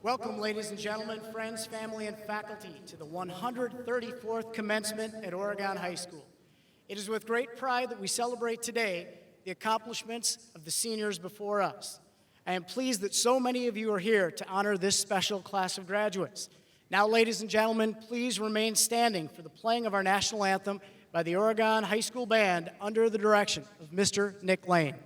Welcome, ladies and gentlemen, friends, family, and faculty, to the 134th commencement at Oregon High School. It is with great pride that we celebrate today the accomplishments of the seniors before us. I am pleased that so many of you are here to honor this special class of graduates. Now, ladies and gentlemen, please remain standing for the playing of our national anthem by the Oregon High School Band under the direction of Mr. Nick Lane.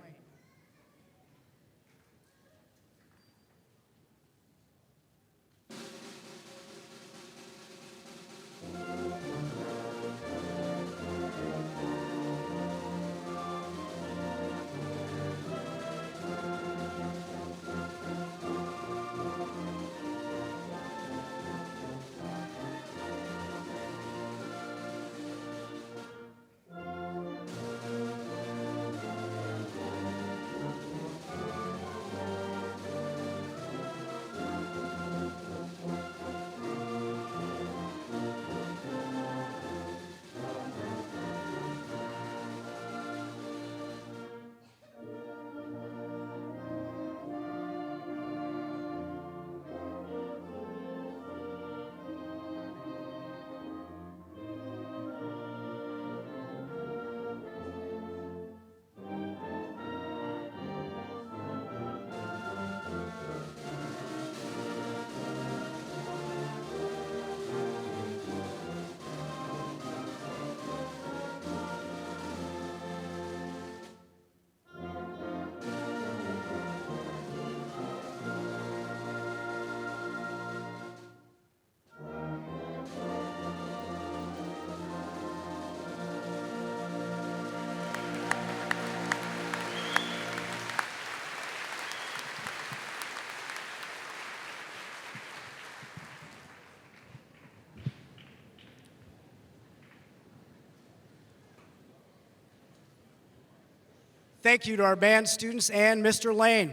Thank you to our band students and Mr. Lane.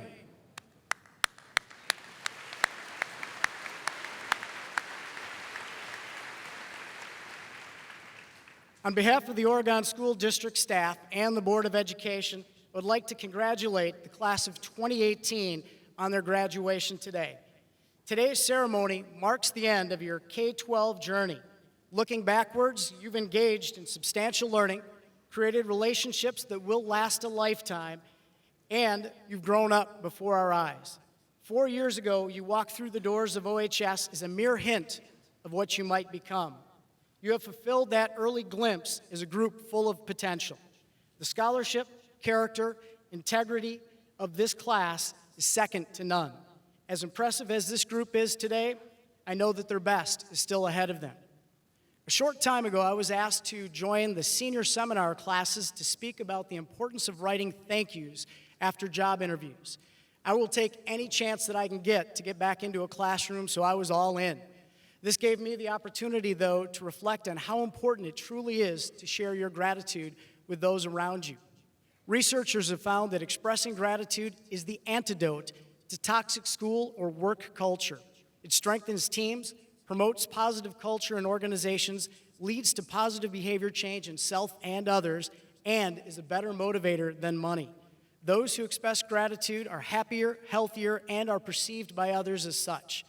On behalf of the Oregon School District staff and the Board of Education, I would like to congratulate the class of 2018 on their graduation today. Today's ceremony marks the end of your K-12 journey. Looking backwards, you've engaged in substantial learning, created relationships that will last a lifetime, and you've grown up before our eyes. 4 years ago, you walked through the doors of OHS as a mere hint of what you might become. You have fulfilled that early glimpse as a group full of potential. The scholarship, character, integrity of this class is second to none. As impressive as this group is today, I know that their best is still ahead of them. A short time ago, I was asked to join the senior seminar classes to speak about the importance of writing thank yous after job interviews. I will take any chance that I can get to get back into a classroom, so I was all in. This gave me the opportunity, though, to reflect on how important it truly is to share your gratitude with those around you. Researchers have found that expressing gratitude is the antidote to toxic school or work culture. It strengthens teams, promotes positive culture in organizations, leads to positive behavior change in self and others, and is a better motivator than money. Those who express gratitude are happier, healthier, and are perceived by others as such.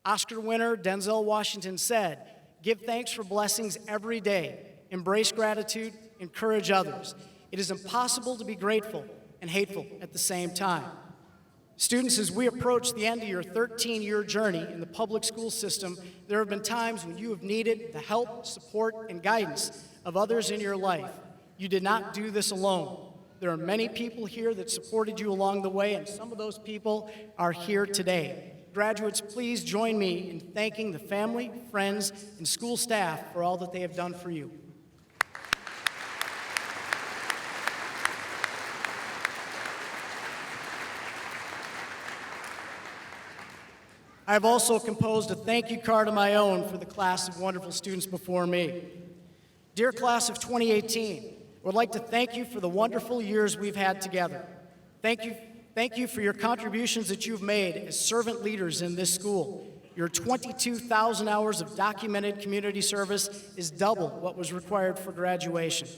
Oscar winner Denzel Washington said, "Give thanks for blessings every day. Embrace gratitude, encourage others. It is impossible to be grateful and hateful at the same time." Students, as we approach the end of your 13-year journey in the public school system, there have been times when you have needed the help, support, and guidance of others in your life. You did not do this alone. There are many people here that supported you along the way, and some of those people are here today. Graduates, please join me in thanking the family, friends, and school staff for all that they have done for you. I have also composed a thank you card of my own for the class of wonderful students before me. Dear class of 2018, I would like to thank you for the wonderful years we've had together. Thank you for your contributions that you've made as servant leaders in this school. Your 22,000 hours of documented community service is double what was required for graduation.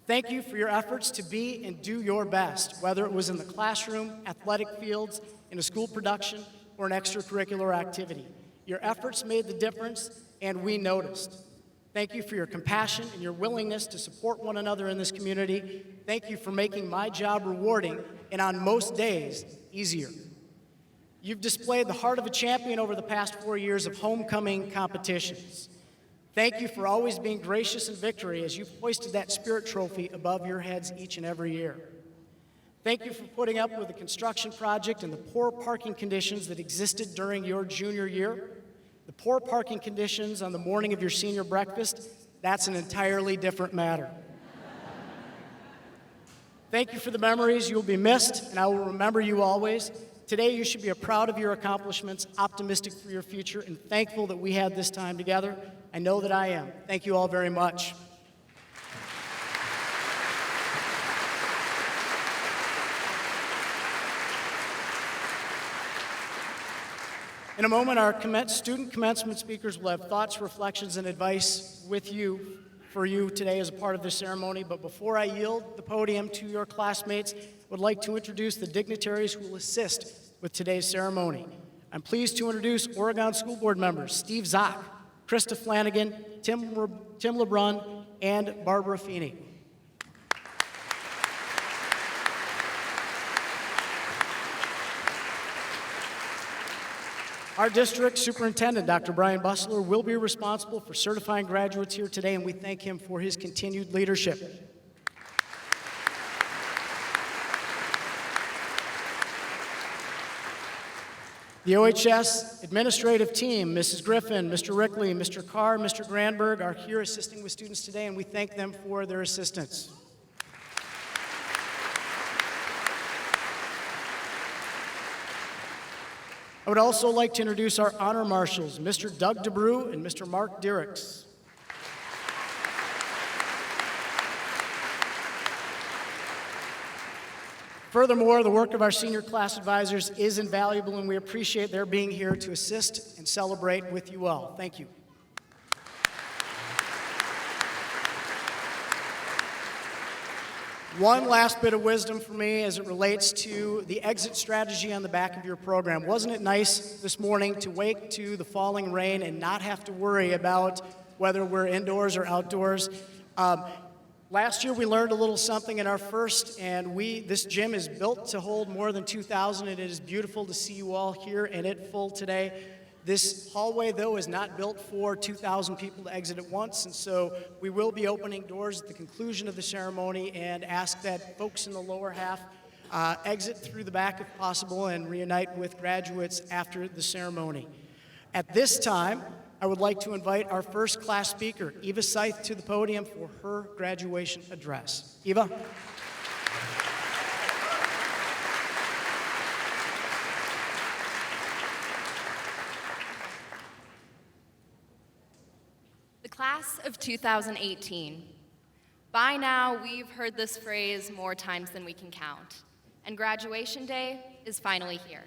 Thank you for your efforts to be and do your best, whether it was in the classroom, athletic fields, in a school production, or an extracurricular activity. Your efforts made the difference, and we noticed. Thank you for your compassion and your willingness to support one another in this community. Thank you for making my job rewarding and on most days, easier. You've displayed the heart of a champion over the past 4 years of homecoming competitions. Thank you for always being gracious in victory as you've hoisted that spirit trophy above your heads each and every year. Thank you for putting up with the construction project and the poor parking conditions that existed during your junior year. The poor parking conditions on the morning of your senior breakfast, that's an entirely different matter. Thank you for the memories. You will be missed, and I will remember you always. Today, you should be proud of your accomplishments, optimistic for your future, and thankful that we had this time together. I know that I am. Thank you all very much. In a moment, our student commencement speakers will have thoughts, reflections, and advice for you today as a part of this ceremony. But before I yield the podium to your classmates, I would like to introduce the dignitaries who will assist with today's ceremony. I'm pleased to introduce Oregon School Board members Steve Zock, Krista Flanagan, Tim LeBrun, and Barbara Feeney. Our district superintendent, Dr. Brian BUSLER, will be responsible for certifying graduates here today, and we thank him for his continued leadership. The OHS administrative team, Mrs. Griffin, Mr. Rickley, Mr. Carr, Mr. Granberg, are here assisting with students today, and we thank them for their assistance. I would also like to introduce our honor marshals, Mr. Doug DeBrew and Mr. Mark Dirks. Furthermore, the work of our senior class advisors is invaluable, and we appreciate their being here to assist and celebrate with you all. Thank you. One last bit of wisdom for me as it relates to the exit strategy on the back of your program. Wasn't it nice this morning to wake to the falling rain and not have to worry about whether we're indoors or outdoors? Last year we learned a little something in our first, and this gym is built to hold more than 2,000, and it is beautiful to see you all here and it full today. This hallway, though, is not built for 2,000 people to exit at once, and so we will be opening doors at the conclusion of the ceremony and ask that folks in the lower half exit through the back if possible and reunite with graduates after the ceremony. At this time, I would like to invite our first class speaker, Eva SYTH, to the podium for her graduation address. Eva. Class of 2018. By now, we've heard this phrase more times than we can count, and graduation day is finally here.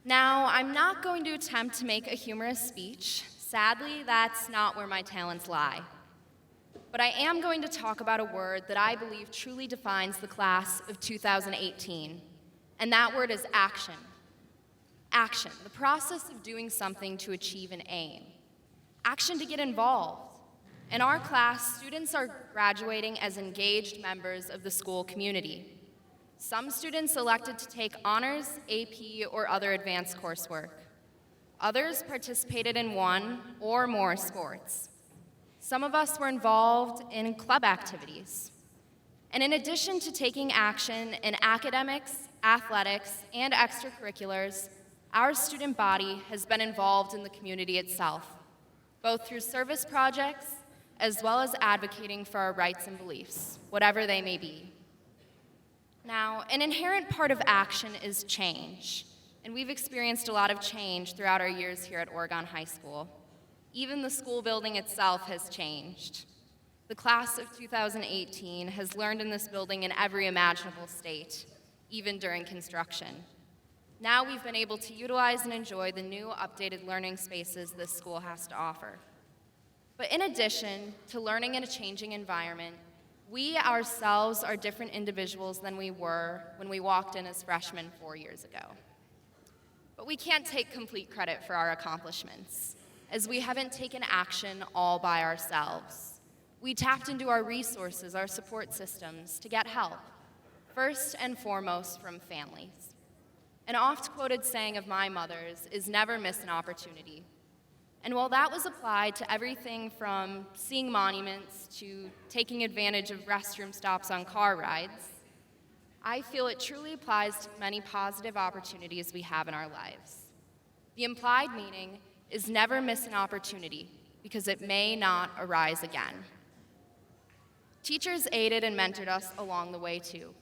Now, I'm not going to attempt to make a humorous speech. Sadly, that's not where my talents lie. But I am going to talk about a word that I believe truly defines the class of 2018, and that word is action. Action, the process of doing something to achieve an aim. Action to get involved. In our class, students are graduating as engaged members of the school community. Some students elected to take honors, AP, or other advanced coursework. Others participated in one or more sports. Some of us were involved in club activities. And in addition to taking action in academics, athletics, and extracurriculars, our student body has been involved in the community itself, both through service projects as well as advocating for our rights and beliefs, whatever they may be. Now, an inherent part of action is change, and we've experienced a lot of change throughout our years here at Oregon High School. Even the school building itself has changed. The class of 2018 has learned in this building in every imaginable state, even during construction. Now we've been able to utilize and enjoy the new updated learning spaces this school has to offer. But in addition to learning in a changing environment, we ourselves are different individuals than we were when we walked in as freshmen 4 years ago. But we can't take complete credit for our accomplishments, as we haven't taken action all by ourselves. We tapped into our resources, our support systems, to get help, first and foremost from families. An oft-quoted saying of my mother's is never miss an opportunity. And while that was applied to everything from seeing monuments to taking advantage of restroom stops on car rides, I feel it truly applies to many positive opportunities we have in our lives. The implied meaning is never miss an opportunity because it may not arise again. Teachers aided and mentored us along the way too.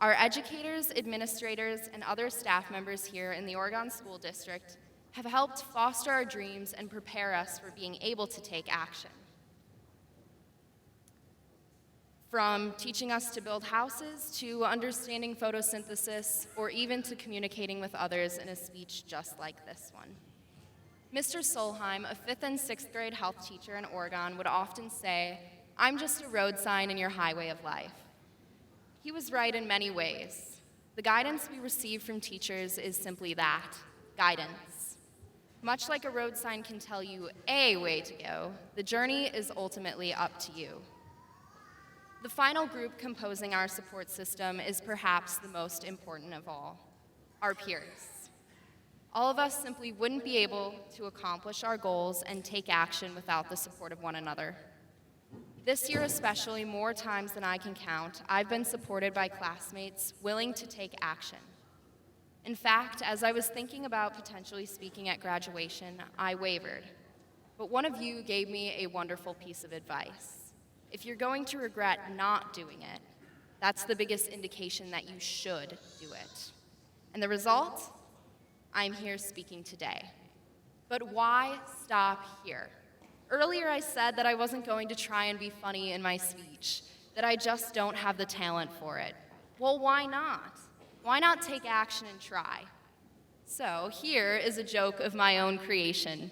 Our educators, administrators, and other staff members here in the Oregon School District have helped foster our dreams and prepare us for being able to take action. From teaching us to build houses, to understanding photosynthesis, or even to communicating with others in a speech just like this one. Mr. Solheim, a 5th and 6th grade health teacher in Oregon, would often say, "I'm just a road sign in your highway of life." He was right in many ways. The guidance we receive from teachers is simply that, guidance. Much like a road sign can tell you a way to go, the journey is ultimately up to you. The final group composing our support system is perhaps the most important of all, our peers. All of us simply wouldn't be able to accomplish our goals and take action without the support of one another. This year especially, more times than I can count, I've been supported by classmates willing to take action. In fact, as I was thinking about potentially speaking at graduation, I wavered. But one of you gave me a wonderful piece of advice. If you're going to regret not doing it, that's the biggest indication that you should do it. And the result? I'm here speaking today. But why stop here? Earlier I said that I wasn't going to try and be funny in my speech, that I just don't have the talent for it. Well, why not? Why not take action and try? So here is a joke of my own creation.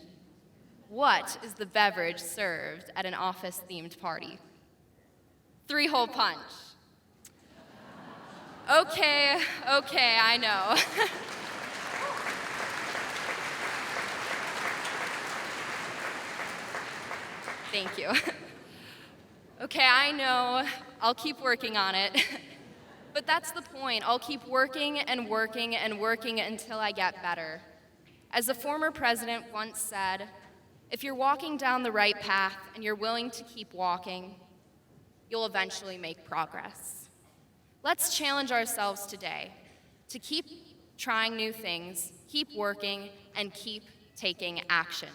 What is the beverage served at an office-themed party? 3-hole punch. Okay, I know. Thank you. Okay, I know. I'll keep working on it. But that's the point. I'll keep working and working and working until I get better. As a former president once said, if you're walking down the right path and you're willing to keep walking, you'll eventually make progress. Let's challenge ourselves today to keep trying new things, keep working, and keep taking action.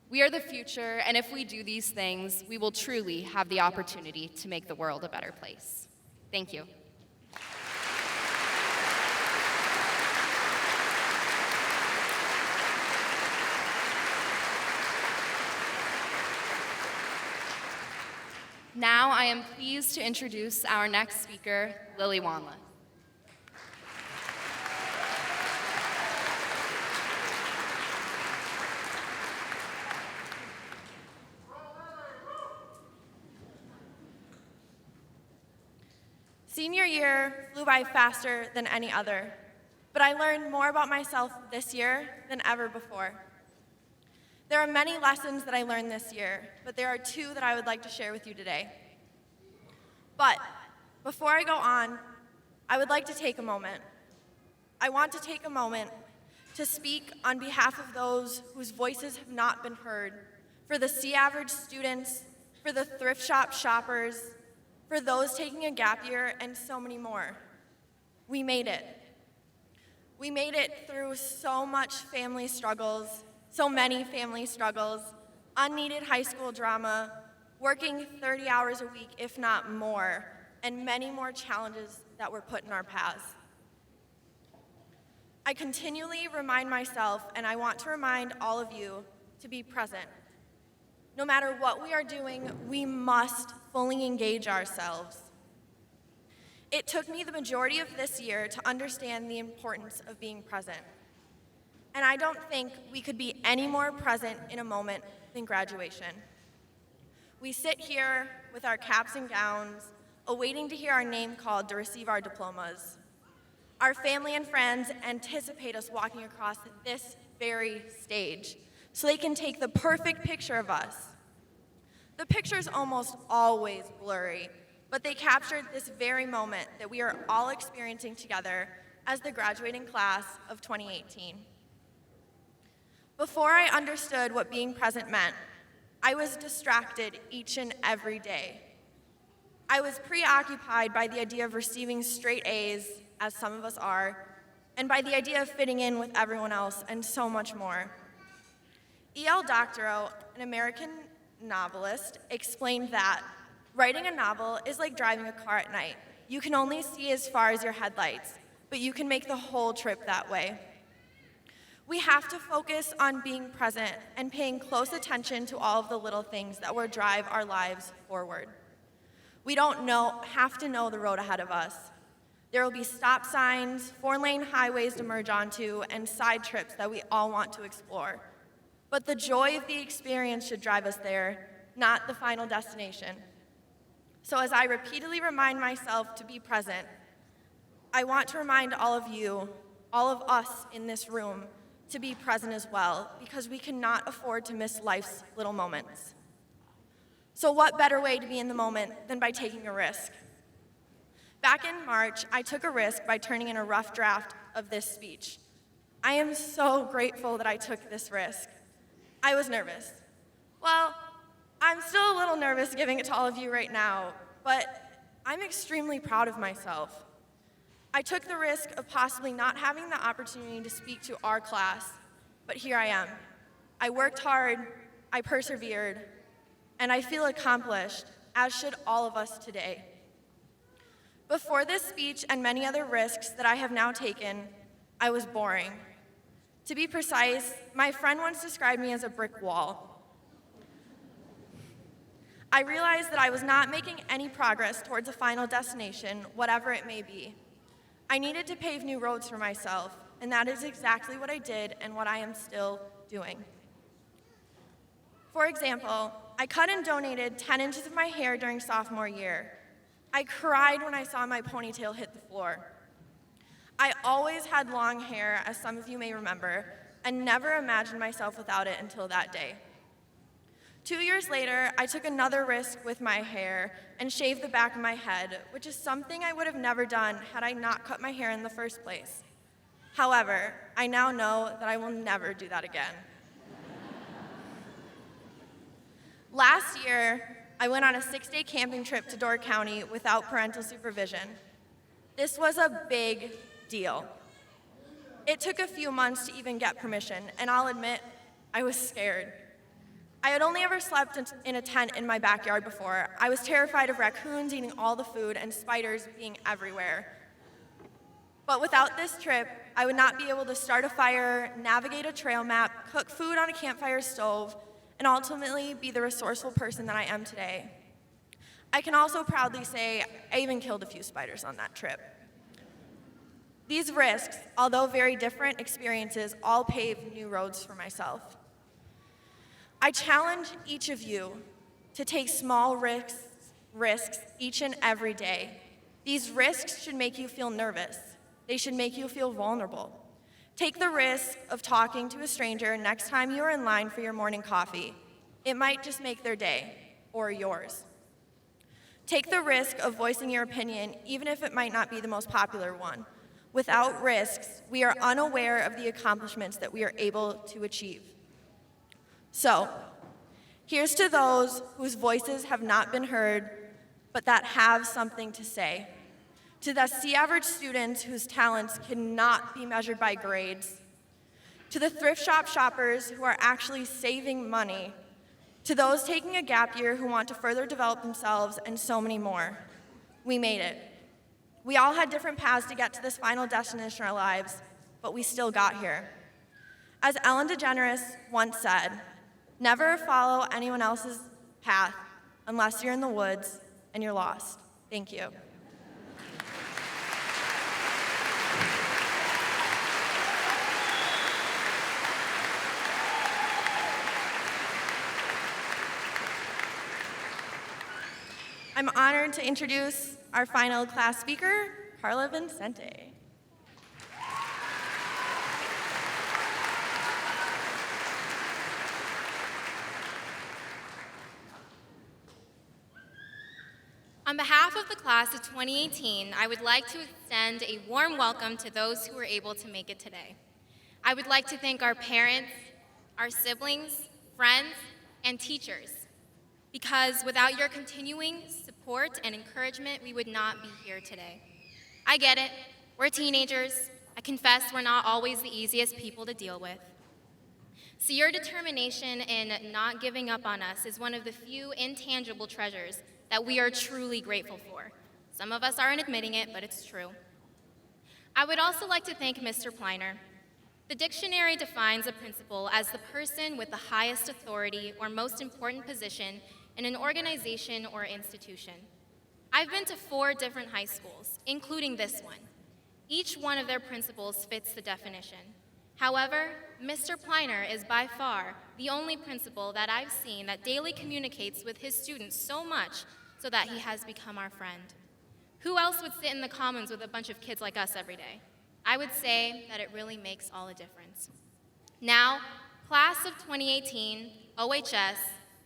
We are the future, and if we do these things, we will truly have the opportunity to make the world a better place. Thank you. Now I am pleased to introduce our next speaker, Lily WANLESS. Senior year flew by faster than any other, but I learned more about myself this year than ever before. There are many lessons that I learned this year, but there are two that I would like to share with you today. But before I go on, I would like to take a moment. I want to take a moment to speak on behalf of those whose voices have not been heard, for the C-average students, for the thrift shop shoppers, for those taking a gap year, and so many more. We made it. We made it through so much family struggles, so many family struggles, unneeded high school drama, working 30 hours a week, if not more, and many more challenges that were put in our paths. I continually remind myself, and I want to remind all of you, to be present. No matter what we are doing, we must fully engage ourselves. It took me the majority of this year to understand the importance of being present. And I don't think we could be any more present in a moment than graduation. We sit here with our caps and gowns, awaiting to hear our name called to receive our diplomas. Our family and friends anticipate us walking across this very stage so they can take the perfect picture of us. The picture's almost always blurry, but they captured this very moment that we are all experiencing together as the graduating class of 2018. Before I understood what being present meant, I was distracted each and every day. I was preoccupied by the idea of receiving straight A's, as some of us are, and by the idea of fitting in with everyone else, and so much more. E.L. Doctorow, an American novelist, explained that writing a novel is like driving a car at night. You can only see as far as your headlights, but you can make the whole trip that way. We have to focus on being present and paying close attention to all of the little things that will drive our lives forward. We don't have to know the road ahead of us. There will be stop signs, 4-lane highways to merge onto, and side trips that we all want to explore. But the joy of the experience should drive us there, not the final destination. So as I repeatedly remind myself to be present, I want to remind all of you, all of us in this room, to be present as well, because we cannot afford to miss life's little moments. So what better way to be in the moment than by taking a risk? Back in March, I took a risk by turning in a rough draft of this speech. I am so grateful that I took this risk. I was nervous. Well, I'm still a little nervous giving it to all of you right now, but I'm extremely proud of myself. I took the risk of possibly not having the opportunity to speak to our class, but here I am. I worked hard, I persevered, and I feel accomplished, as should all of us today. Before this speech and many other risks that I have now taken, I was boring. To be precise, my friend once described me as a brick wall. I realized that I was not making any progress towards a final destination, whatever it may be. I needed to pave new roads for myself, and that is exactly what I did and what I am still doing. For example, I cut and donated 10 inches of my hair during sophomore year. I cried when I saw my ponytail hit the floor. I always had long hair, as some of you may remember, and never imagined myself without it until that day. 2 years later, I took another risk with my hair and shaved the back of my head, which is something I would have never done had I not cut my hair in the first place. However, I now know that I will never do that again. Last year, I went on a 6-day camping trip to Door County without parental supervision. This was a big deal. It took a few months to even get permission, and I'll admit, I was scared. I had only ever slept in a tent in my backyard before. I was terrified of raccoons eating all the food and spiders being everywhere. But without this trip, I would not be able to start a fire, navigate a trail map, cook food on a campfire stove, and ultimately be the resourceful person that I am today. I can also proudly say I even killed a few spiders on that trip. These risks, although very different experiences, all paved new roads for myself. I challenge each of you to take small risks each and every day. These risks should make you feel nervous. They should make you feel vulnerable. Take the risk of talking to a stranger next time you are in line for your morning coffee. It might just make their day, or yours. Take the risk of voicing your opinion, even if it might not be the most popular one. Without risks, we are unaware of the accomplishments that we are able to achieve. So, here's to those whose voices have not been heard, but that have something to say. To the C-average students whose talents cannot be measured by grades. To the thrift shop shoppers who are actually saving money. To those taking a gap year who want to further develop themselves, and so many more. We made it. We all had different paths to get to this final destination in our lives, but we still got here. As Ellen DeGeneres once said, never follow anyone else's path unless you're in the woods and you're lost. Thank you. I'm honored to introduce our final class speaker, CARLA VICENTE. On behalf of the class of 2018, I would like to extend a warm welcome to those who were able to make it today. I would like to thank our parents, our siblings, friends, and teachers, because without your continuing support and encouragement, we would not be here today. I get it, we're teenagers. I confess we're not always the easiest people to deal with. So your determination in not giving up on us is one of the few intangible treasures that we are truly grateful for. Some of us aren't admitting it, but it's true. I would also like to thank Mr. PLINER. The dictionary defines a principal as the person with the highest authority or most important position in an organization or institution. I've been to 4 different high schools, including this one. Each one of their principals fits the definition. However, Mr. PLINER is by far the only principal that I've seen that daily communicates with his students so much so that he has become our friend. Who else would sit in the commons with a bunch of kids like us every day? I would say that it really makes all the difference. Now, class of 2018, OHS,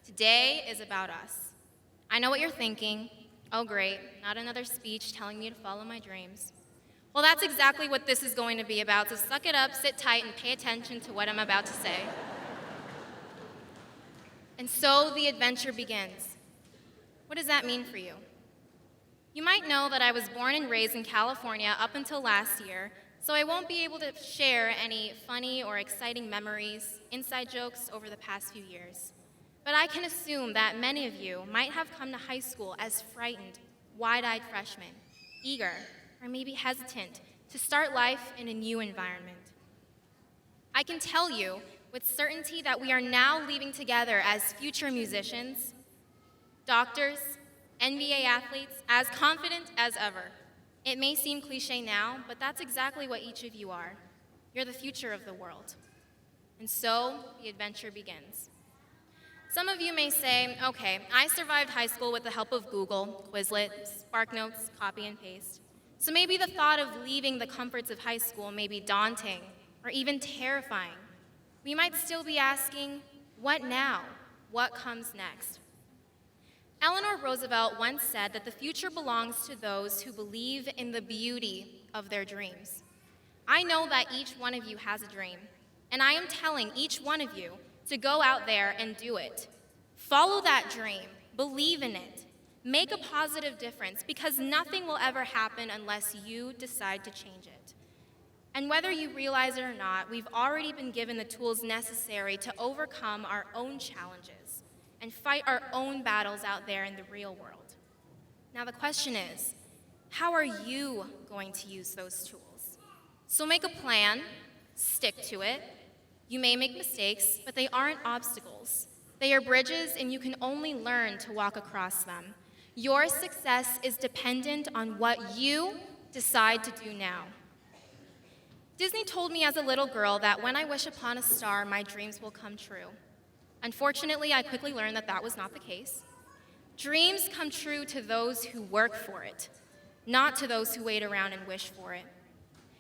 today is about us. I know what you're thinking. Oh great, not another speech telling me to follow my dreams. Well, that's exactly what this is going to be about, so suck it up, sit tight, and pay attention to what I'm about to say. And so the adventure begins. What does that mean for you? You might know that I was born and raised in California up until last year, so I won't be able to share any funny or exciting memories, inside jokes over the past few years. But I can assume that many of you might have come to high school as frightened, wide-eyed freshmen, eager, or maybe hesitant to start life in a new environment. I can tell you with certainty that we are now leaving together as future musicians, doctors, NBA athletes, as confident as ever. It may seem cliche now, but that's exactly what each of you are. You're the future of the world. And so the adventure begins. Some of you may say, okay, I survived high school with the help of Google, Quizlet, SparkNotes, copy and paste. So maybe the thought of leaving the comforts of high school may be daunting or even terrifying. We might still be asking, what now? What comes next? Eleanor Roosevelt once said that the future belongs to those who believe in the beauty of their dreams. I know that each one of you has a dream, and I am telling each one of you to go out there and do it. Follow that dream, believe in it, make a positive difference, because nothing will ever happen unless you decide to change it. And whether you realize it or not, we've already been given the tools necessary to overcome our own challenges and fight our own battles out there in the real world. Now the question is, how are you going to use those tools? So make a plan, stick to it. You may make mistakes, but they aren't obstacles. They are bridges, and you can only learn to walk across them. Your success is dependent on what you decide to do now. Disney told me as a little girl that when I wish upon a star, my dreams will come true. Unfortunately, I quickly learned that that was not the case. Dreams come true to those who work for it. not to those who wait around and wish for it.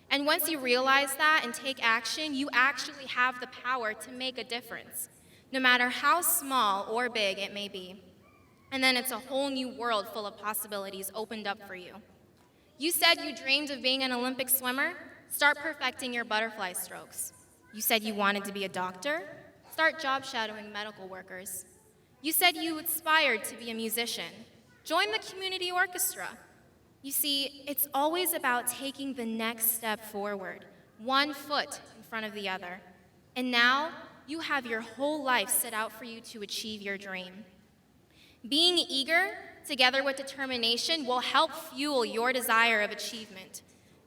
And once you realize that and take action, you actually have the power to make a difference, no matter how small or big it may be. And then it's a whole new world full of possibilities opened up for you. You said you dreamed of being an Olympic swimmer? Start perfecting your butterfly strokes. You said you wanted to be a doctor? Start job shadowing medical workers. You said you aspired to be a musician. Join the community orchestra. You see, it's always about taking the next step forward, one foot in front of the other. And now, you have your whole life set out for you to achieve your dream. Being eager, together with determination, will help fuel your desire of achievement.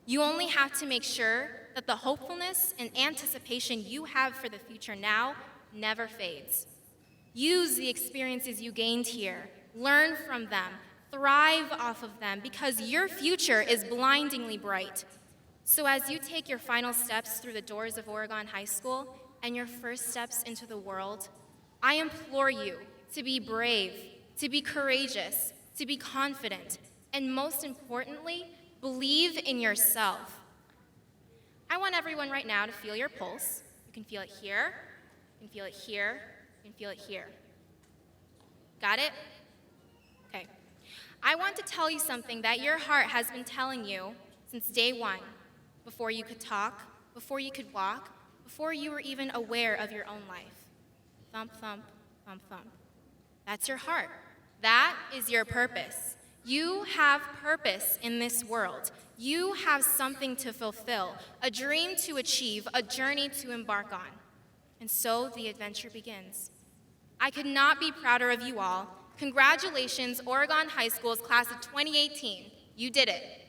You only have to make sure that the hopefulness and anticipation you have for the future now never fades. Use the experiences you gained here, learn from them, thrive off of them, because your future is blindingly bright. So as you take your final steps through the doors of Oregon High School and your first steps into the world, I implore you to be brave, to be courageous, to be confident, and most importantly, believe in yourself. I want everyone right now to feel your pulse. You can feel it here, you can feel it here, you can feel it here. Got it? Okay. I want to tell you something that your heart has been telling you since day one, before you could talk, before you could walk, before you were even aware of your own life. Thump, thump, thump, thump. That's your heart. That is your purpose. You have purpose in this world. You have something to fulfill, a dream to achieve, a journey to embark on. And so the adventure begins. I could not be prouder of you all. Congratulations, Oregon High School's class of 2018. You did it.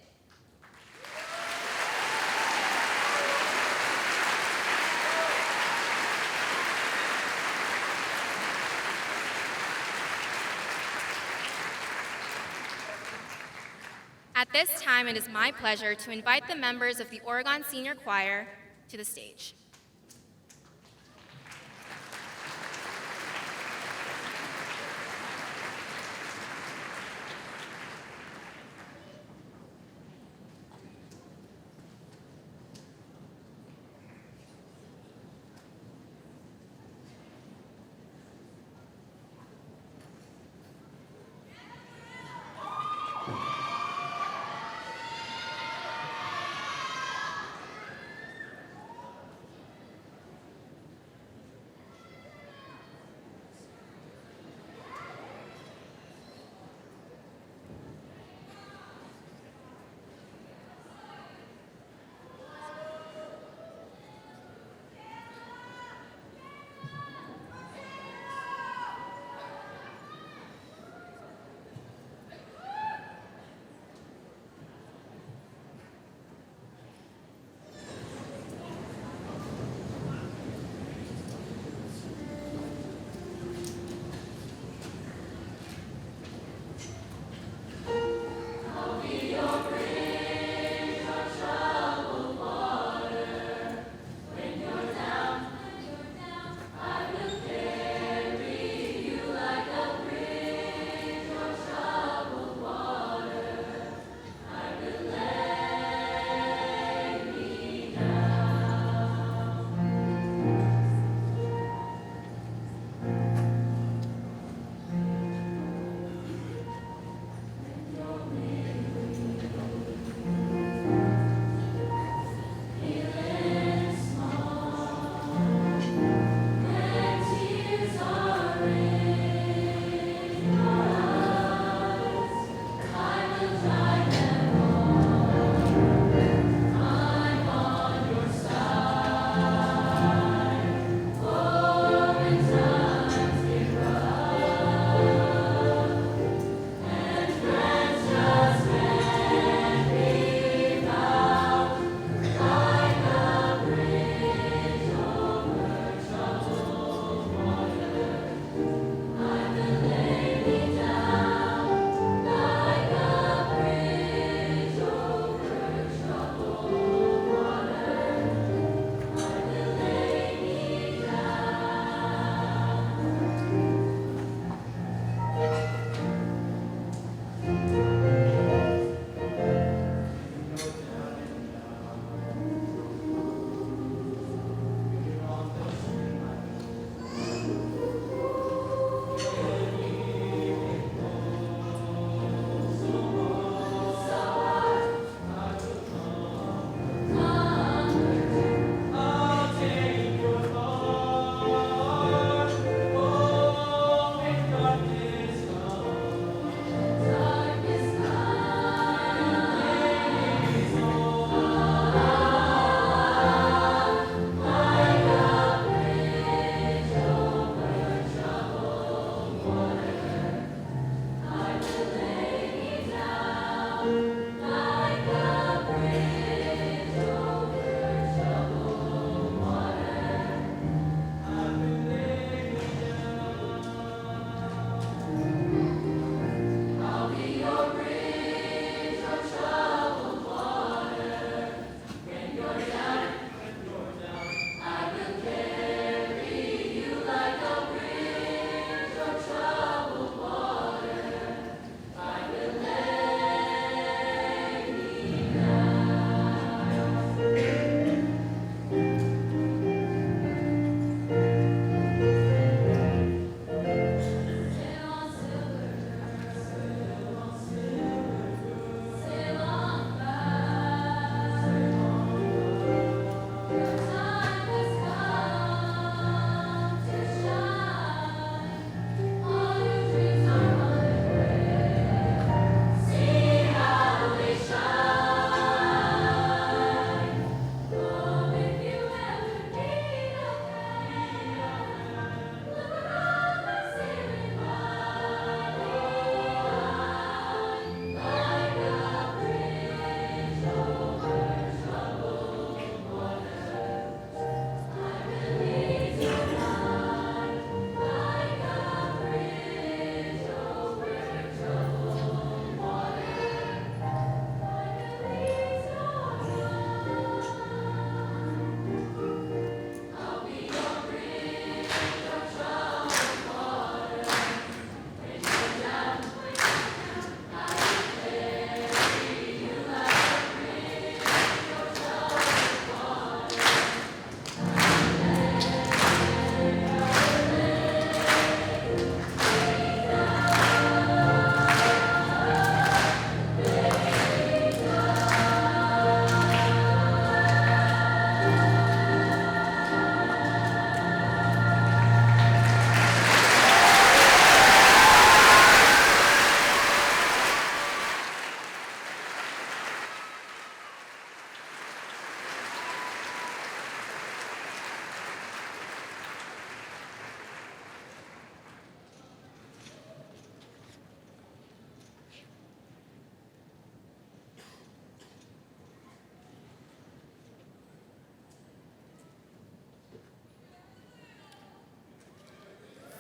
At this time, it is my pleasure to invite the members of the Oregon Senior Choir to the stage.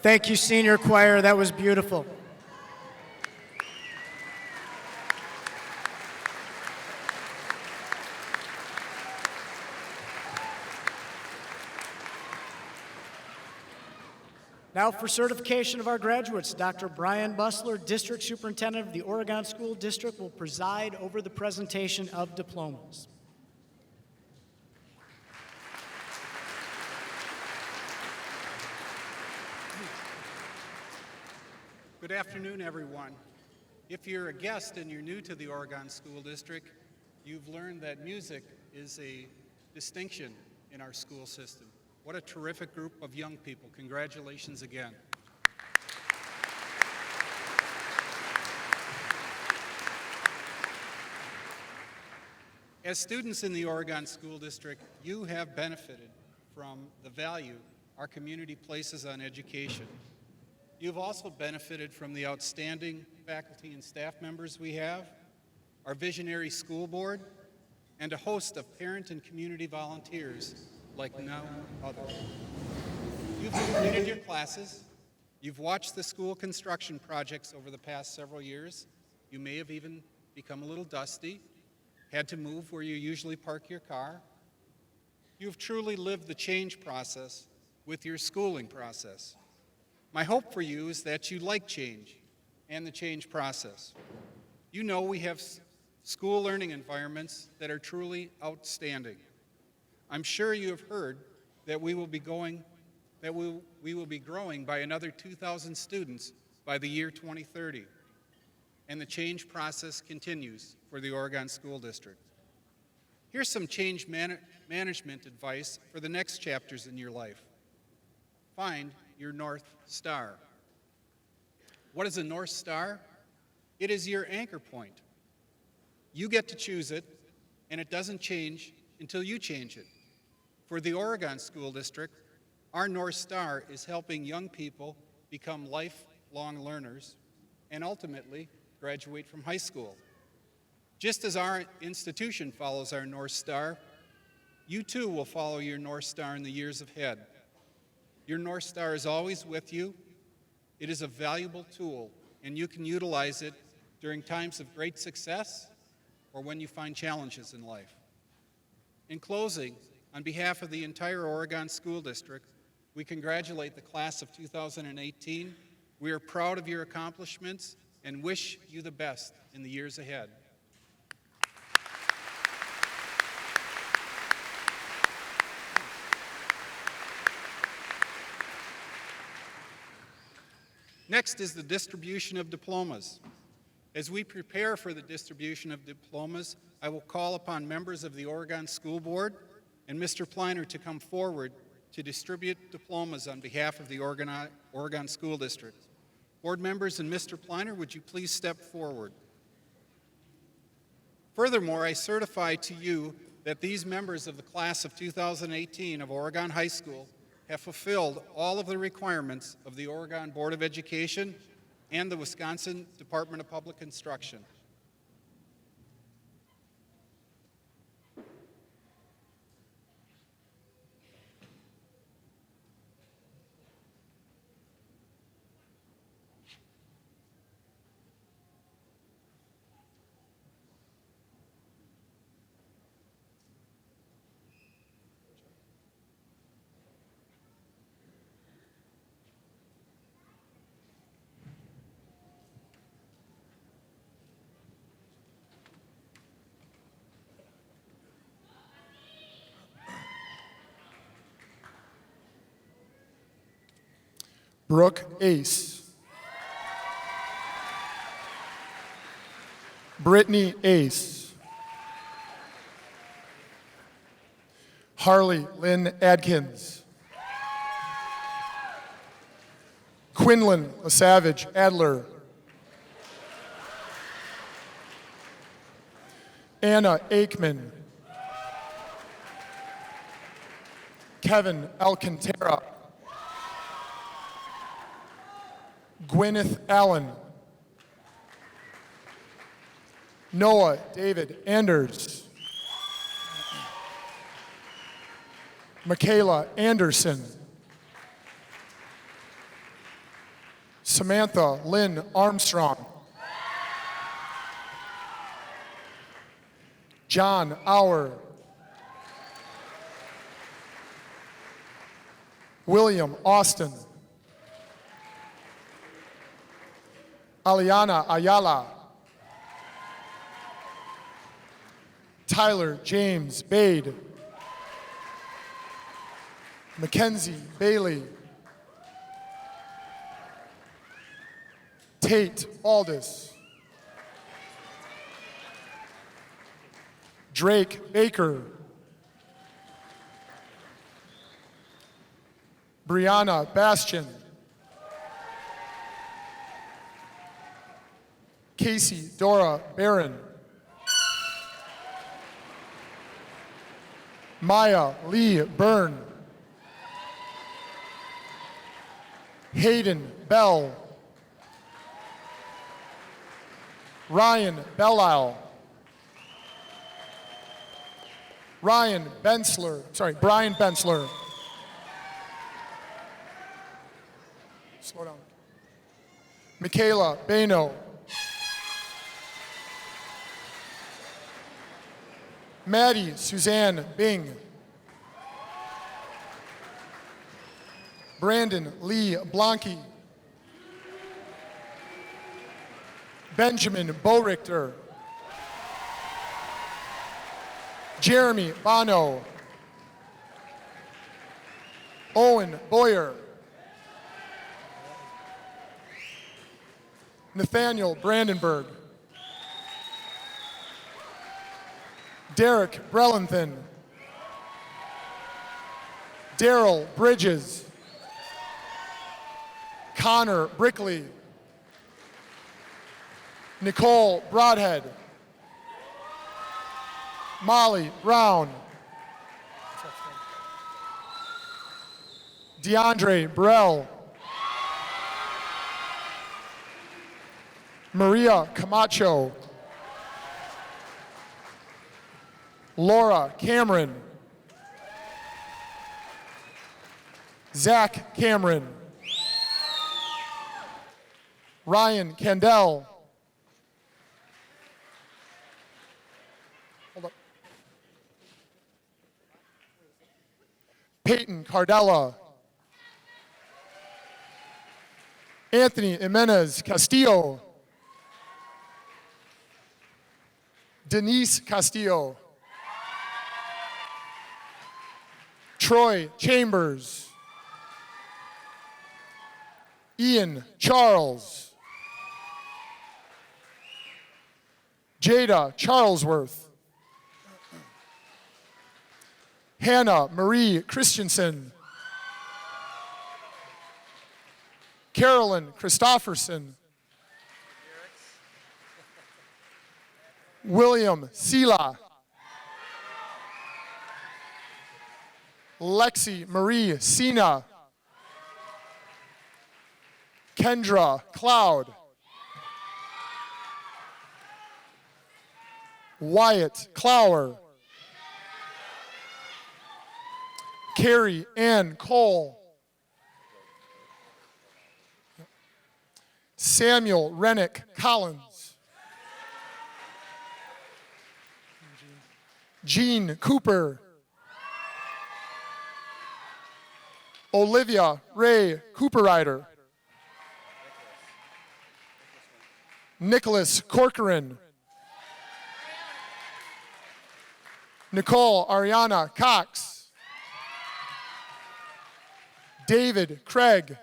Thank you, senior choir. That was beautiful. Now for certification of our graduates, Dr. Brian Busler, District Superintendent of the Oregon School District, will preside over the presentation of diplomas. Good afternoon, everyone. If you're a guest and you're new to the Oregon School District, you've learned that music is a distinction in our school system. What a terrific group of young people. Congratulations again. As students in the Oregon School District, you have benefited from the value our community places on education. You've also benefited from the outstanding faculty and staff members we have, our visionary school board, and a host of parent and community volunteers like no other. You've completed your classes, you've watched the school construction projects over the past several years, you may have even become a little dusty, had to move where you usually park your car. You've truly lived the change process with your schooling process. My hope for you is that you like change and the change process. You know we have school learning environments that are truly outstanding. I'm sure you have heard that we will be growing by another 2,000 students by the year 2030. And the change process continues for the Oregon School District. Here's some change management advice for the next chapters in your life. Find your North Star. What is a North Star? It is your anchor point. You get to choose it, and it doesn't change until you change it. For the Oregon School District, our North Star is helping young people become lifelong learners and ultimately graduate from high school. Just as our institution follows our North Star, you too will follow your North Star in the years ahead. Your North Star is always with you. It is a valuable tool, and you can utilize it during times of great success or when you find challenges in life. In closing, on behalf of the entire Oregon School District, we congratulate the class of 2018. We are proud of your accomplishments and wish you the best in the years ahead. Next is the distribution of diplomas. As we prepare for the distribution of diplomas, I will call upon members of the Oregon School Board and Mr. PLINER to come forward to distribute diplomas on behalf of the Oregon School District. Board members and Mr. PLINER, would you please step forward? Furthermore, I certify to you that these members of the class of 2018 of Oregon High School have fulfilled all of the requirements of the Oregon Board of Education and the Wisconsin Department of Public Instruction. Brooke Ace. Brittany Ace. Harley Lynn Adkins. Quinlan LaSavage Adler. Anna Aikman. Kevin Alcantara. Gwyneth Allen. Noah David Anders. Michaela Anderson. Samantha Lynn Armstrong. John Auer. William Austin. Aliana Ayala. Tyler James Bade. Mackenzie Bailey. Tate Aldis. Drake Baker. Brianna Bastian. Casey Dora Barron. Maya Lee Byrne. Hayden Bell. Ryan Bellisle. Brian Bensler. Slow down. Michaela Bano. Maddie Suzanne Bing. Brandon Lee Blanke. Benjamin Borichter. Jeremy Bono. Owen Boyer. Nathaniel Brandenburg. Derek Brelanthan. Daryl Bridges. Connor Brickley. Nicole Broadhead. Molly Brown. DeAndre Burrell. Maria Camacho. Laura Cameron. Zach Cameron. Ryan Kendall. Hold up. Peyton Cardella. Anthony Jimenez Castillo. Denise Castillo. Troy Chambers. Ian Charles. Jada Charlesworth. Hannah Marie Christensen. Carolyn Christofferson. William Sela. Lexi Marie Sina. Kendra Cloud. Wyatt Clower. Carrie Ann Cole. Samuel Rennick Collins. Jean Cooper. Olivia Ray Cooperrider. Nicholas Corcoran. Nicole Ariana Cox. David Craig.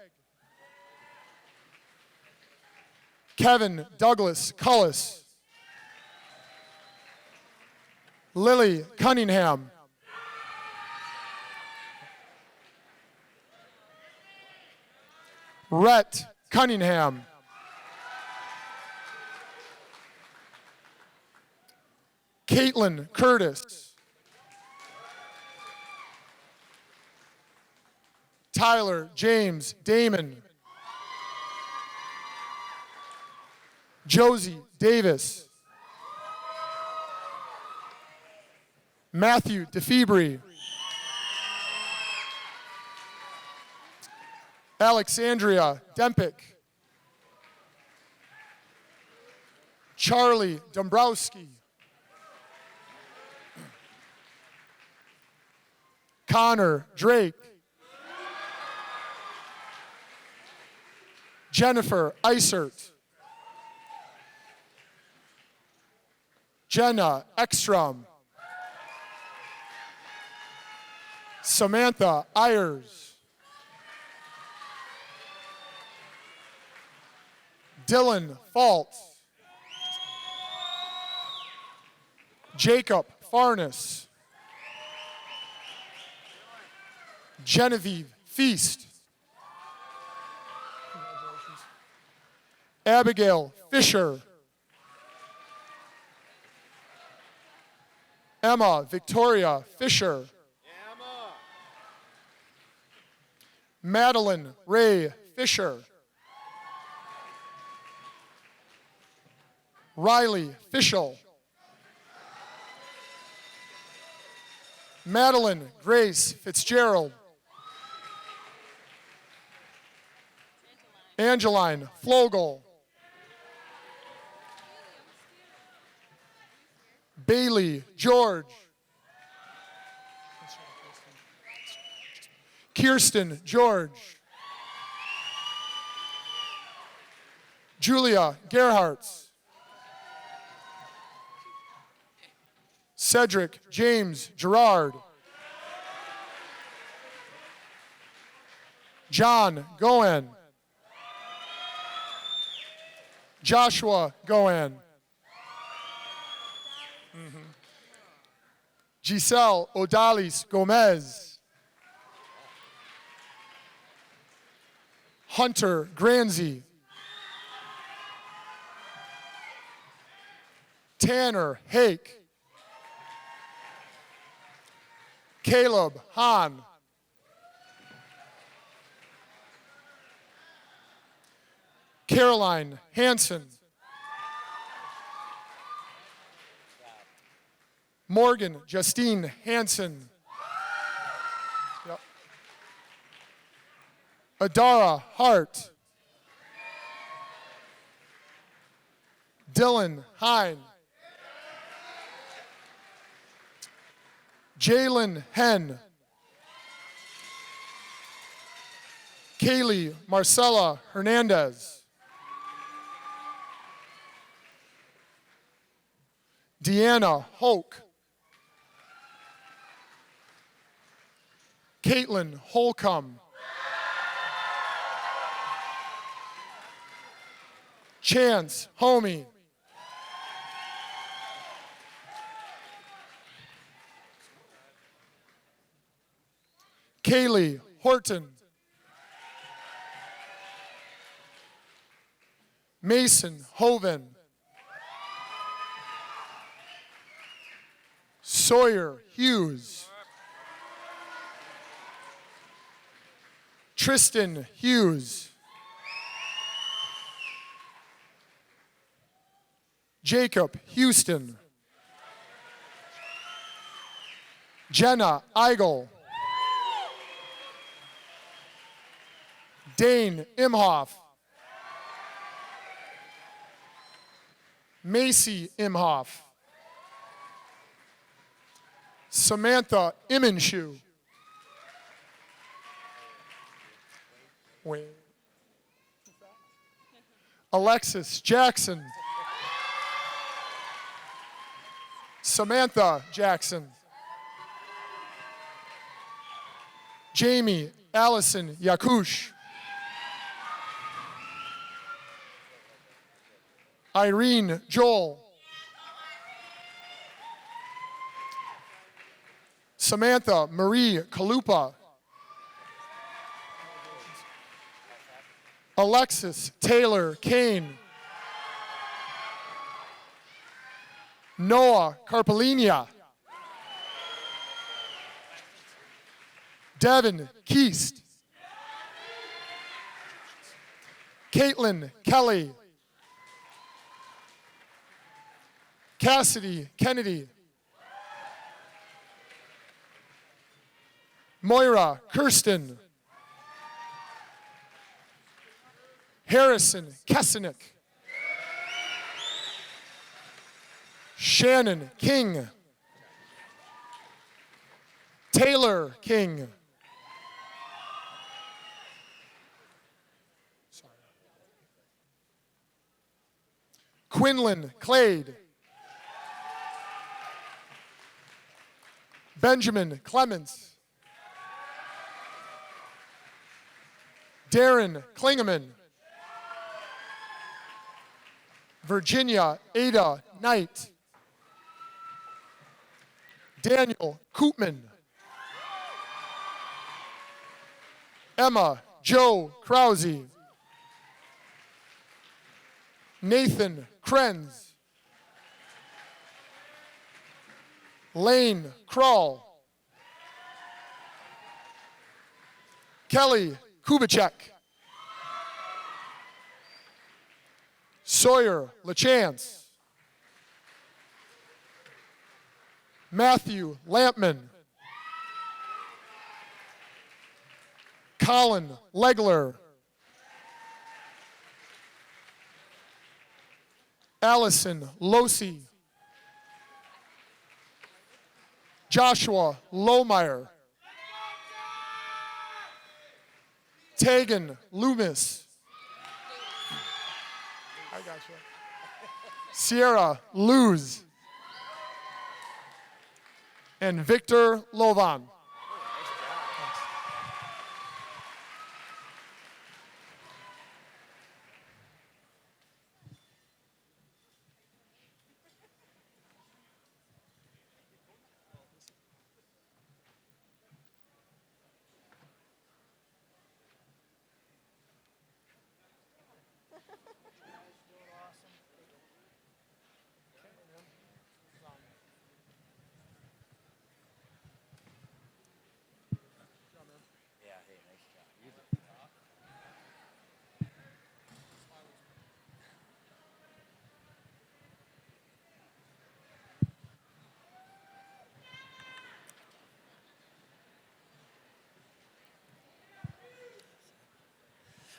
Kevin Douglas Cullis. Lily Cunningham. Rhett Cunningham. Caitlin Curtis. Tyler James Damon. Josie Davis. Matthew DeFibri. Alexandria Dempick. Charlie Dombrowski. Connor Drake. Jennifer Isert. Jenna Ekstrom. Samantha Ayers. Dylan Fault. Jacob Farnes. Genevieve Feast. Abigail Fisher. Emma Victoria Fisher. Madeline Ray Fisher. Riley Fischel. Madeline Grace Fitzgerald. Angeline Flogel. Bailey George. Kirsten George. Julia Gerhardt. Cedric James Gerard. John Goen. Joshua Goen. Giselle Odalis Gomez. Hunter Granzi. Tanner Hake. Caleb Hahn. Caroline Hanson. Morgan Justine Hanson. Yep. Adara Hart. Dylan Hine. Jalen Henn. Kaylee Marcella Hernandez. Deanna Hoke. Caitlin Holcomb. Chance Homey. Kaylee Horton. Mason Hoven. Sawyer Hughes. Tristan Hughes. Jacob Houston. Jenna Eigel. Dane Imhoff. Macy Imhoff. Samantha Immenshoe. Wait. Alexis Jackson. Samantha Jackson. Jamie Allison Yakush. Irene Joel. Samantha Marie Kalupa. Alexis Taylor Kane. Noah Carpelinia. Devin Keast. Caitlin Kelly. Cassidy Kennedy. Moira Kirsten. Harrison Kesenick. Shannon King. Taylor King. Quinlan Clade. Benjamin Clements. Darren Klingeman. Virginia Ada Knight. Daniel Koopman. Emma Joe Krause. Nathan Krenz. Lane Kroll. Kelly Kubicek. Sawyer LaChance. Matthew Lampman. Colin Legler. Allison Losi. Joshua Lohmeyer. Tegan Loomis. I got you. Sierra Luz. And Victor Lovan.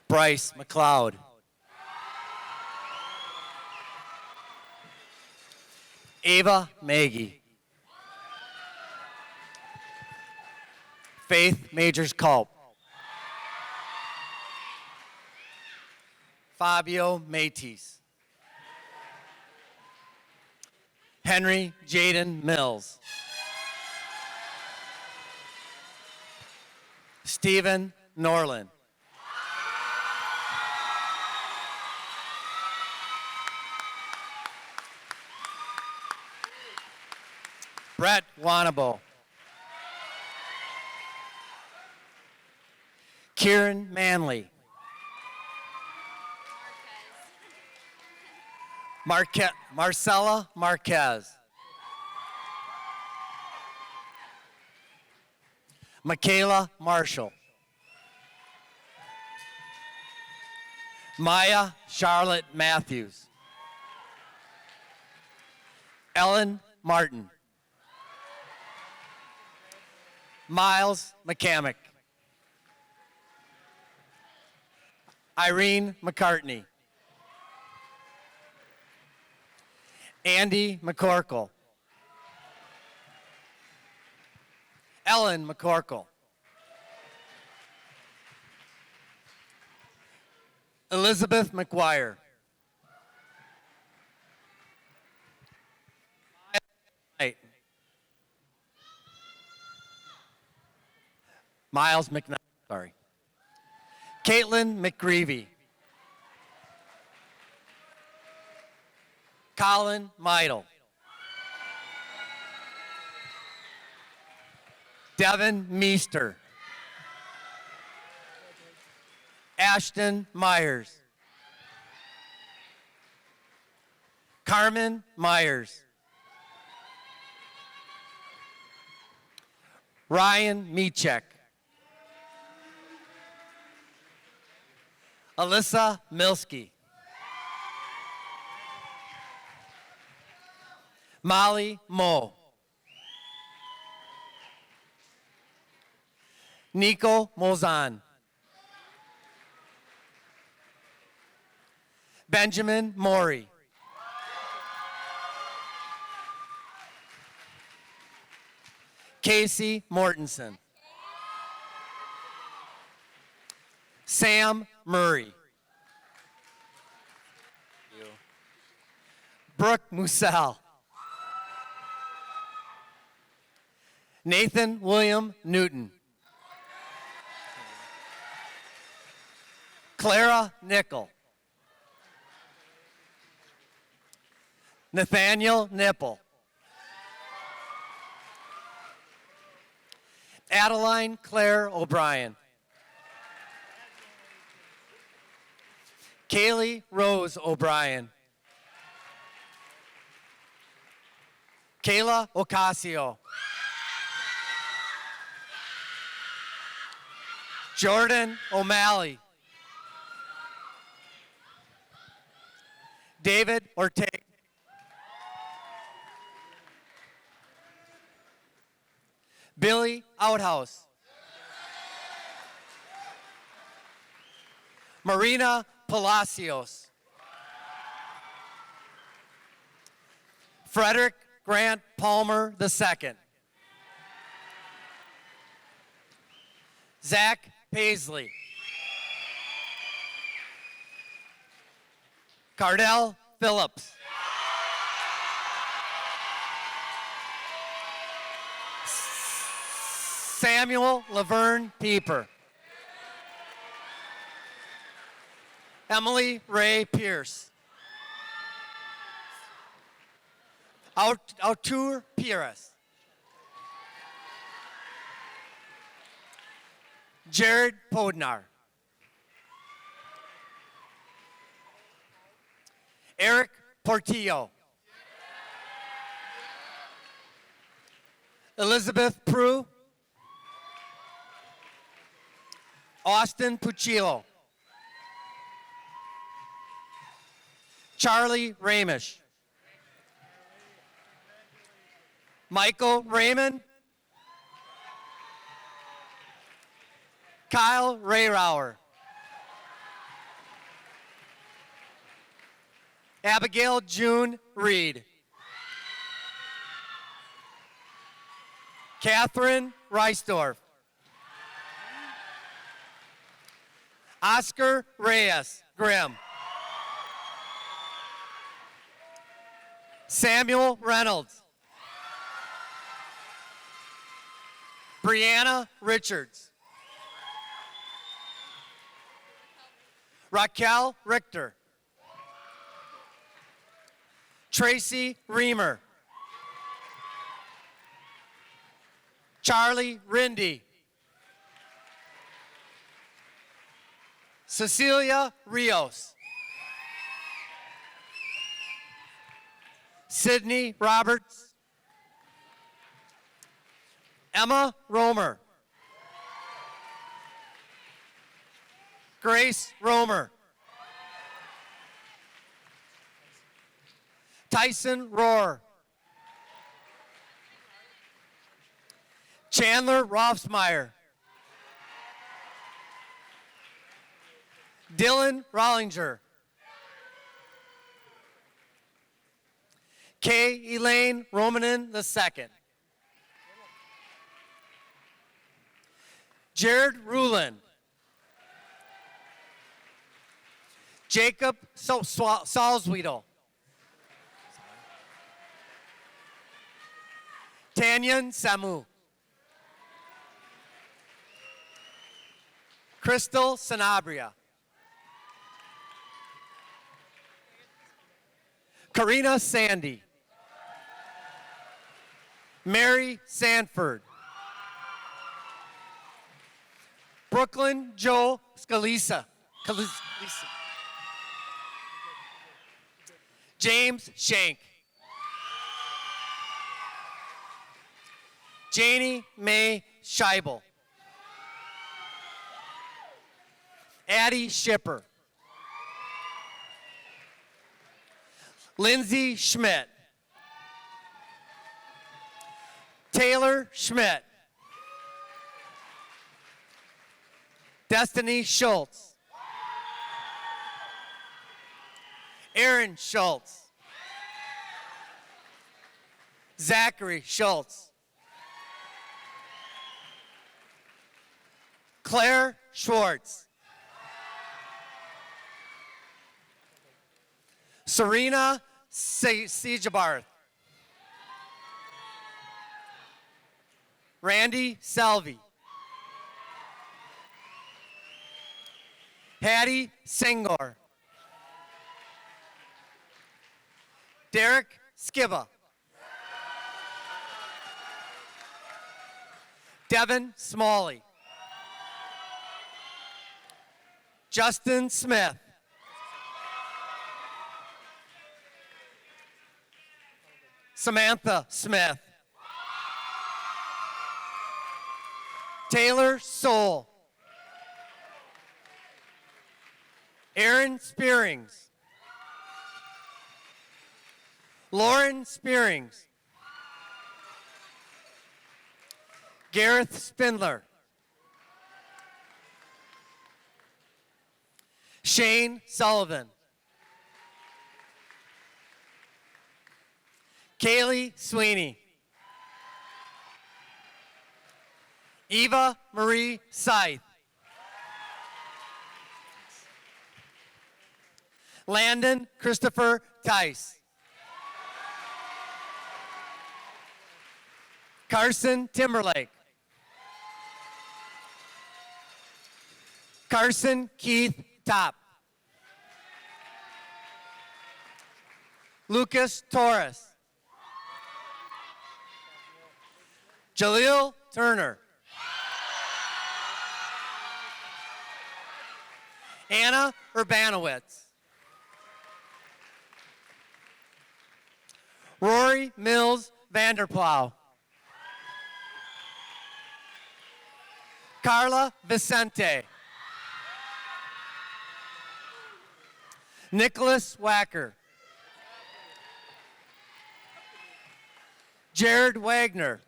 Bryce McLeod. Ava Maggie. Faith Majors Culp. Fabio Matis. Henry Jaden Mills. Stephen Norland. Brett Wanabo. Kieran Manley. Marcella Marquez. Michaela Marshall. Maya Charlotte Matthews. Ellen Martin. Miles McCamick. Irene McCartney. Andy McCorkle. Ellen McCorkle. Elizabeth McGuire. Miles McKnight, sorry. Caitlin McGreevy. Colin Meidel. Devin Meester. Ashton Myers. Carmen Myers. Ryan Michek. Alyssa Milski. Molly Moe. Nico Mozan. Benjamin Maury. Casey Mortensen. Sam Murray. Brooke Musell. Nathan William Newton. Clara Nickel. Nathaniel Nipple. Adeline Claire O'Brien. Kaylee Rose O'Brien. Kayla Ocasio. Jordan O'Malley. David Ortega. Billy Outhouse. Marina Palacios. Frederick Grant Palmer II. Zach Paisley. Cardell Phillips. Samuel Laverne Pieper. Emily Ray Pierce. Artur Pires. Jared Podnar. Eric Portillo. Elizabeth Prue. Austin Puccillo. Charlie Ramish. Michael Raymond. Kyle Rayrauer. Abigail June Reed. Catherine Reisdorf. Oscar Reyes Grimm. Samuel Reynolds. Brianna Richards. Raquel Richter. Tracy Reamer. Charlie Rindy. Cecilia Rios. Sydney Roberts. Emma Romer. Grace Romer. Tyson Rohr. Chandler Rothsmeyer. Dylan Rollinger. Kay Elaine Romanen II. Jared Rulin. Jacob Salzwedel. Tanyan Samu. Crystal Sanabria. Karina Sandy. Mary Sanford. Brooklyn Joe Scalisa. James Shank. Janie Mae Scheibel. Addie Shipper. Lindsay Schmidt. Taylor Schmidt. Destiny Schultz. Aaron Schultz. Zachary Schultz. Claire Schwartz. Serena Sejabarth. Randy Selvey. Hattie Sengor. Derek Skiba. Devin Smalley. Justin Smith. Samantha Smith. Taylor Soul. Aaron Spearings. Lauren Spearings. Gareth Spindler. Shane Sullivan. Kaylee Sweeney. Eva Marie SYTH. Landon Christopher Tice. Carson Timberlake. Carson Keith Top. Lucas Torres. Jaleel Turner. Anna Urbanowitz. Rory Mills Vanderplow. CARLA VICENTE. Nicholas Wacker. Jared Wagner.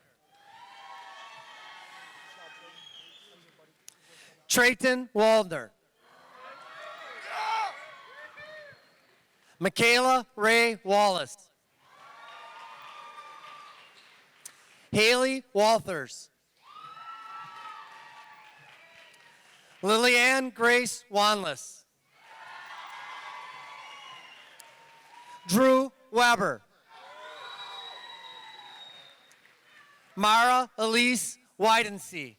Trayton Waldner. Michaela Ray Wallace. Haley Walthers. LILLIAN Grace WANLESS. Drew Weber. Mara Elise Widensee.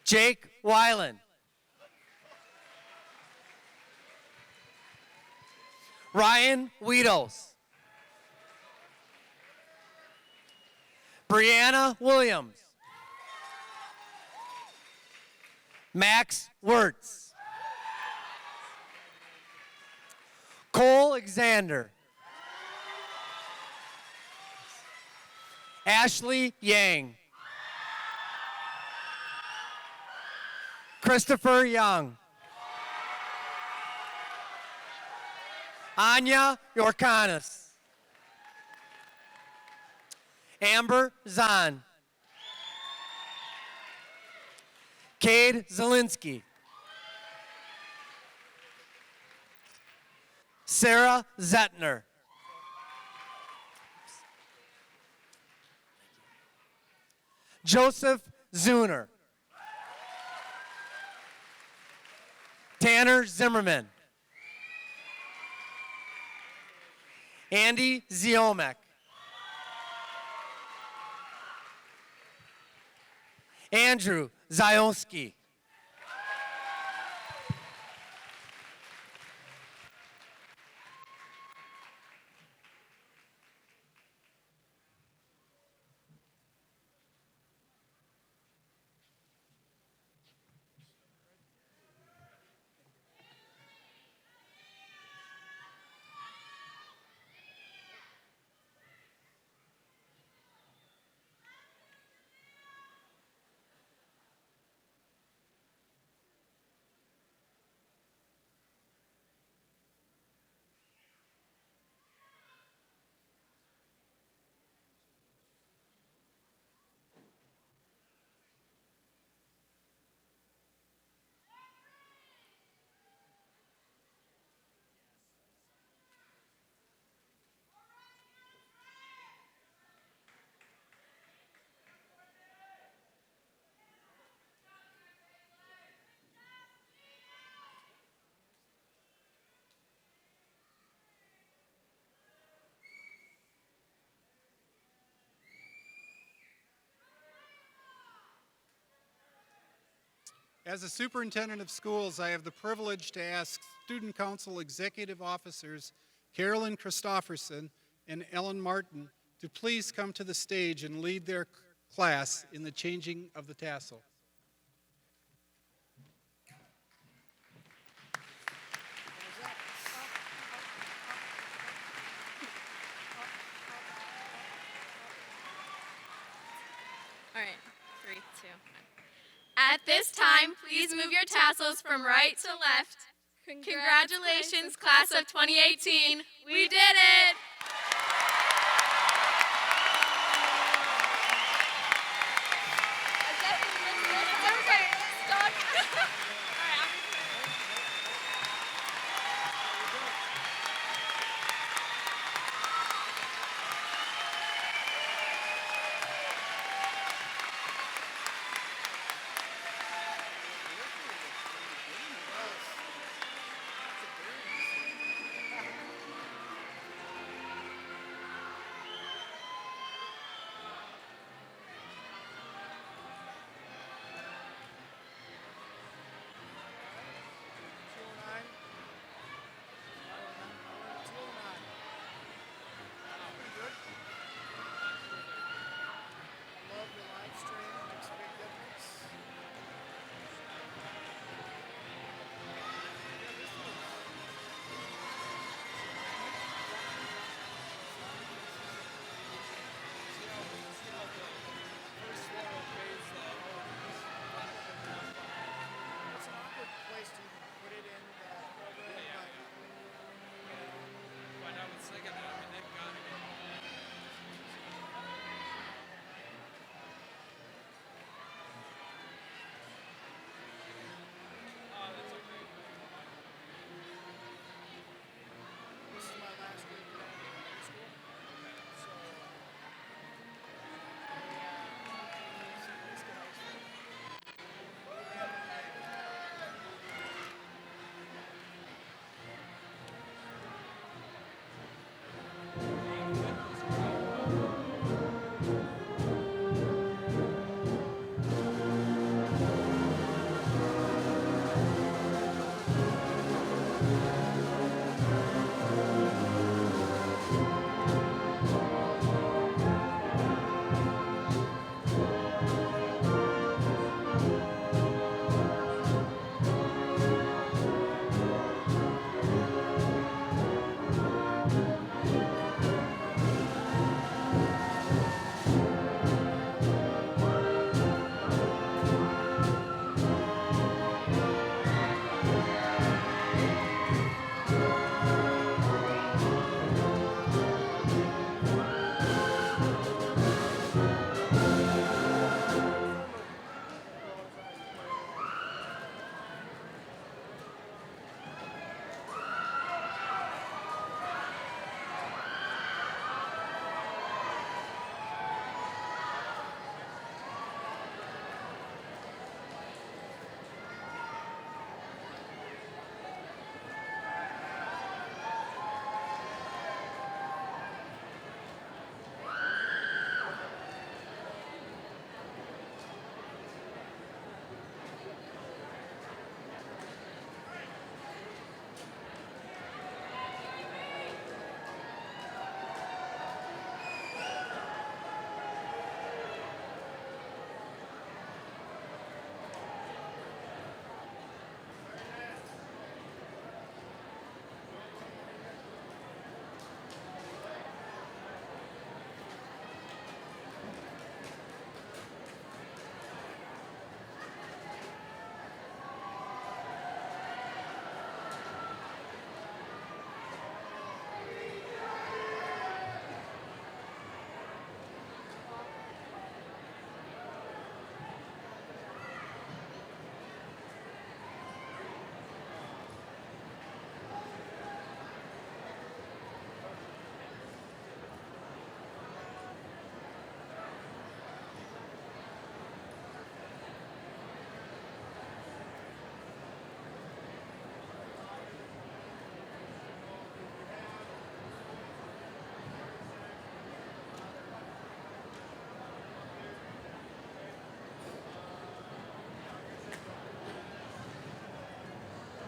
Jake Weiland. Ryan Weedles. Brianna Williams. Max Wirtz. Cole Alexander. Ashley Yang. Christopher Young. Anya Yorkanis. Amber Zahn. Cade Zielinski. Sarah Zettner. Joseph Zuner. Tanner Zimmerman. Andy Ziomek. Andrew Zionski. As a superintendent of schools, I have the privilege to ask Student Council Executive Officers Carolyn Christofferson and Ellen Martin to please come to the stage and lead their class in the changing of the tassel. All right, 3, 2, 1. At this time, please move your tassels from right to left. Congratulations, class of 2018. We did it!